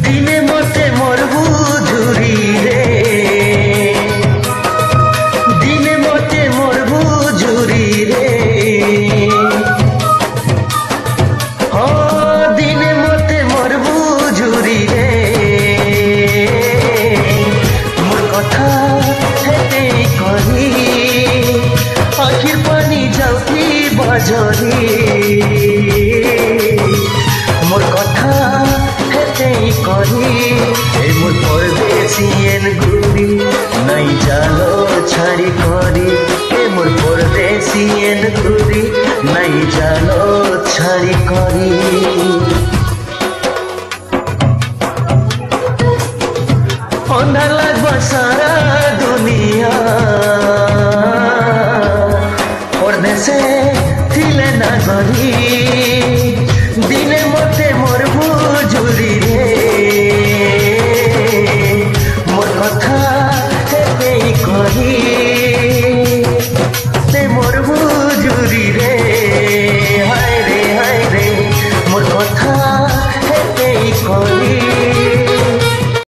দিনে মতে মরবু ঝুরি রে, দিনে মতে মরবু ঝুরি রে, ও দিনে মতে মরবু ঝুরি রে। মোর কথা হেতে করি আখির পানি যাউথি বাজরি, মোর কথা হেতে করি মোর পরদেশিয়েন ঘুরি নাই জালো ছাড়ি করি, মোর পরদেশিয়েন ঘুরি নাই জালো ছাড়ি করি। অন্ধার লাগবা সারা দুনিয়া পরদেশে থিলে না গরি, দিনে